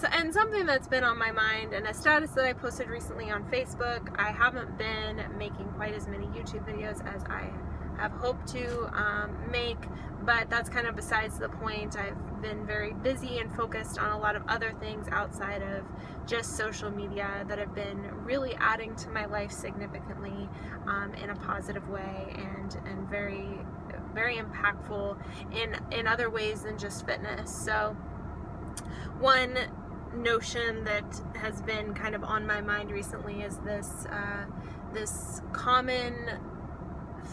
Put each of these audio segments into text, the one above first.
And something that's been on my mind, and a status that I posted recently on Facebook, I haven't been making quite as many YouTube videos as I have hoped to make, but that's kind of besides the point. I've been very busy and focused on a lot of other things outside of just social media that have been really adding to my life significantly in a positive way, and very, very impactful in other ways than just fitness. So one notion that has been kind of on my mind recently is this common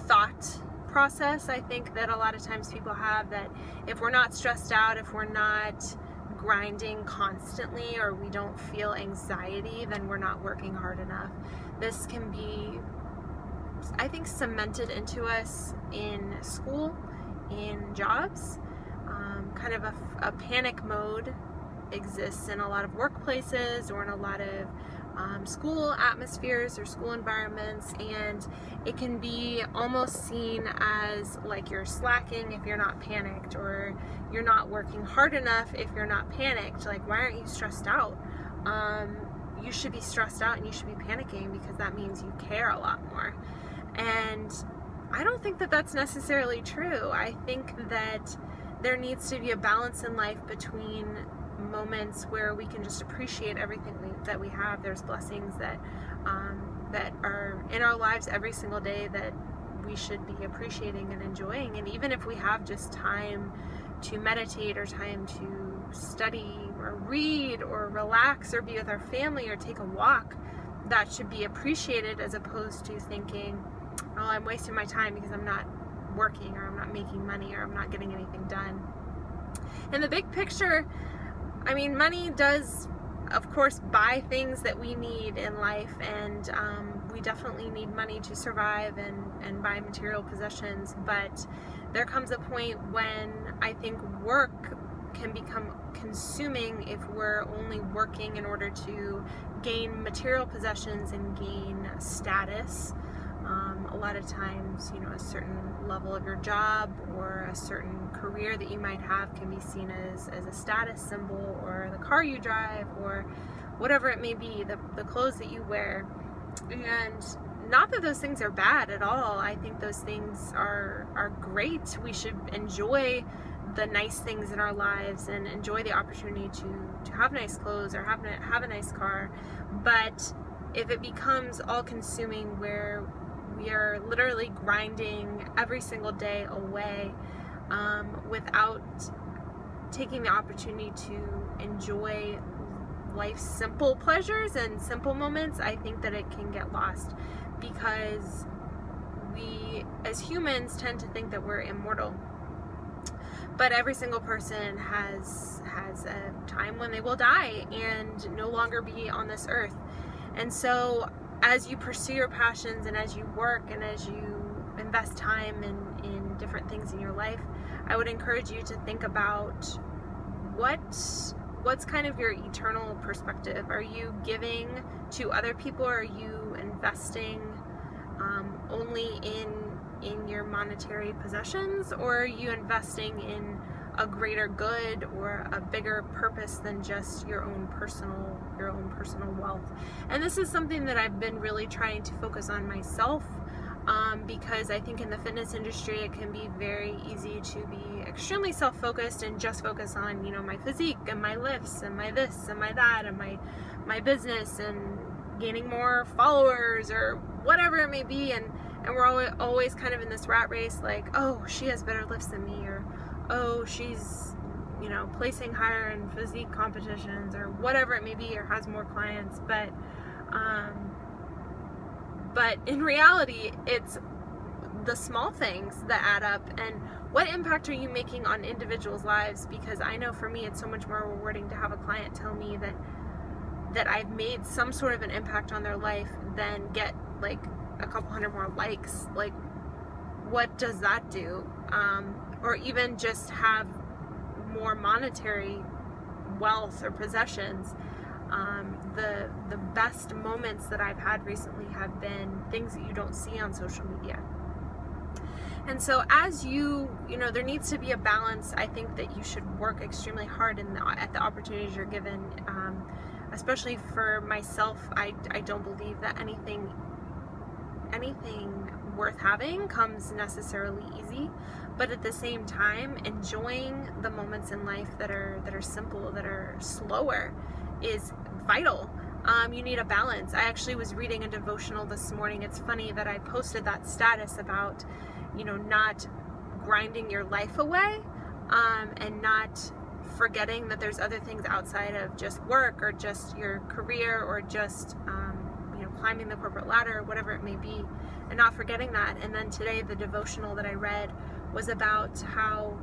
thought process, I think, that a lot of times people have, that if we're not stressed out, if we're not grinding constantly, or we don't feel anxiety, then we're not working hard enough. This can be, I think, cemented into us in school, in jobs. Kind of a panic mode exists in a lot of workplaces or in a lot of school atmospheres or school environments, and it can be almost seen as like you're slacking if you're not panicked, or you're not working hard enough if you're not panicked. Like, why aren't you stressed out? You should be stressed out and you should be panicking, because that means you care a lot more. And I don't think that that's necessarily true. I think that there needs to be a balance in life between moments where we can just appreciate everything that we have. There's blessings that are in our lives every single day that we should be appreciating and enjoying. And even if we have just time to meditate, or time to study or read or relax or be with our family or take a walk, that should be appreciated, as opposed to thinking, oh, I'm wasting my time because I'm not working, or I'm not making money, or I'm not getting anything done. In the big picture, I mean, money does, of course, buy things that we need in life, and we definitely need money to survive and buy material possessions, but there comes a point when I think work can become consuming if we're only working in order to gain material possessions and gain status. A lot of times, you know, a certain level of your job or a certain career that you might have can be seen as a status symbol, or the car you drive, or whatever it may be, the clothes that you wear. And not that those things are bad at all. I think those things are great. We should enjoy the nice things in our lives and enjoy the opportunity to have nice clothes or have a nice car. But if it becomes all-consuming, where we are literally grinding every single day away without taking the opportunity to enjoy life's simple pleasures and simple moments, I think that it can get lost, because we as humans tend to think that we're immortal. But every single person has a time when they will die and no longer be on this earth. And so as you pursue your passions, and as you work, and as you invest time in different things in your life, I would encourage you to think about what's kind of your eternal perspective. Are you giving to other people? Or are you investing only in your monetary possessions? Or are you investing in a greater good or a bigger purpose than just your own personal wealth? And this is something that I've been really trying to focus on myself, because I think in the fitness industry it can be very easy to be extremely self-focused and just focus on, you know, my physique and my lifts and my this and my that and my business and gaining more followers or whatever it may be, and we're always kind of in this rat race, like, oh, she has better lifts than me, or oh, she's, you know, placing higher in physique competitions, or whatever it may be, or has more clients. But in reality, it's the small things that add up. And what impact are you making on individuals' lives? Because I know for me, it's so much more rewarding to have a client tell me that I've made some sort of an impact on their life than get like a couple hundred more likes. Like, what does that do? Or even just have more monetary wealth or possessions. The best moments that I've had recently have been things that you don't see on social media. And so as there needs to be a balance. I think that you should work extremely hard at the opportunities you're given. Especially for myself, I don't believe that anything worth having comes necessarily easy, but at the same time, enjoying the moments in life that are simple, that are slower, is vital. You need a balance. I actually was reading a devotional this morning. It's funny that I posted that status about not grinding your life away, and not forgetting that there's other things outside of just work or just your career or just climbing the corporate ladder or whatever it may be, and not forgetting that. And then today the devotional that I read was about how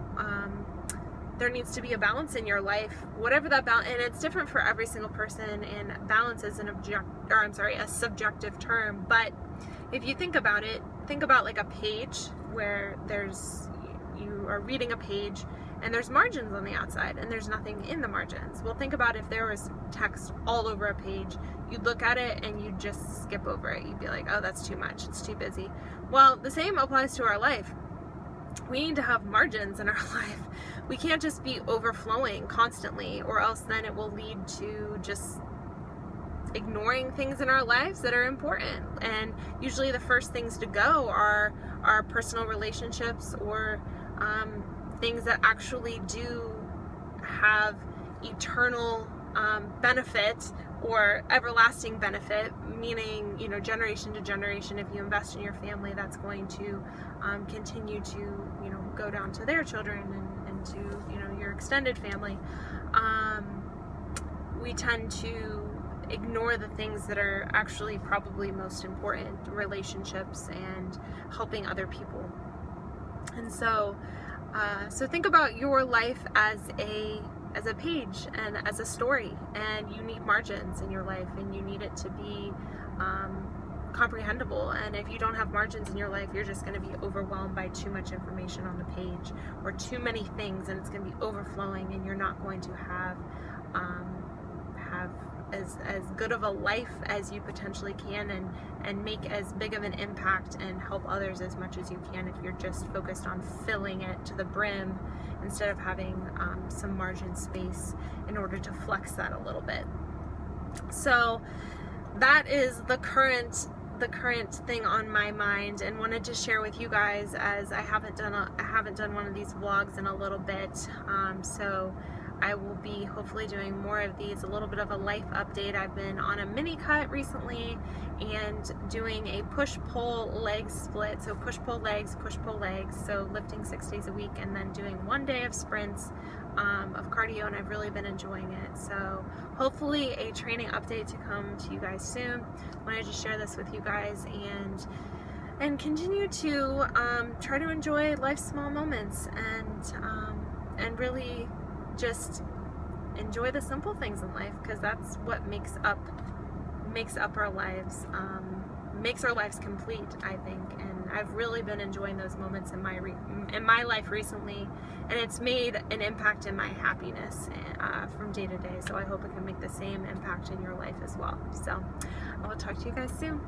there needs to be a balance in your life, whatever that balance, and it's different for every single person, and balance is a subjective term. But if you think about it, think about like a page where you are reading a page and there's margins on the outside and there's nothing in the margins. Well, think about if there was text all over a page, you'd look at it and you'd just skip over it. You'd be like, oh, that's too much, it's too busy. Well, the same applies to our life. We need to have margins in our life. We can't just be overflowing constantly, or else then it will lead to just ignoring things in our lives that are important. And usually the first things to go are our personal relationships, or things that actually do have eternal benefit or everlasting benefit, meaning generation to generation. If you invest in your family, that's going to continue to go down to their children and to your extended family. We tend to ignore the things that are actually probably most important: relationships and helping other people. And so think about your life as a page and as a story, and you need margins in your life, and you need it to be comprehensible. And if you don't have margins in your life, you're just going to be overwhelmed by too much information on the page, or too many things, and it's going to be overflowing, and you're not going to have as good of a life as you potentially can, and make as big of an impact and help others as much as you can if you're just focused on filling it to the brim instead of having some margin space in order to flex that a little bit. So that is the current thing on my mind, and wanted to share with you guys, as I haven't done one of these vlogs in a little bit. So I will be hopefully doing more of these, a little bit of a life update. I've been on a mini cut recently and doing a push-pull leg split. So push-pull legs, push-pull legs. So lifting 6 days a week, and then doing 1 day of sprints of cardio, and I've really been enjoying it. So hopefully a training update to come to you guys soon. Wanted to share this with you guys and continue to try to enjoy life's small moments, and really just enjoy the simple things in life, because that's what makes up our lives, makes our lives complete, I think. And I've really been enjoying those moments in my life recently, and it's made an impact in my happiness from day to day. So I hope it can make the same impact in your life as well. So I will talk to you guys soon.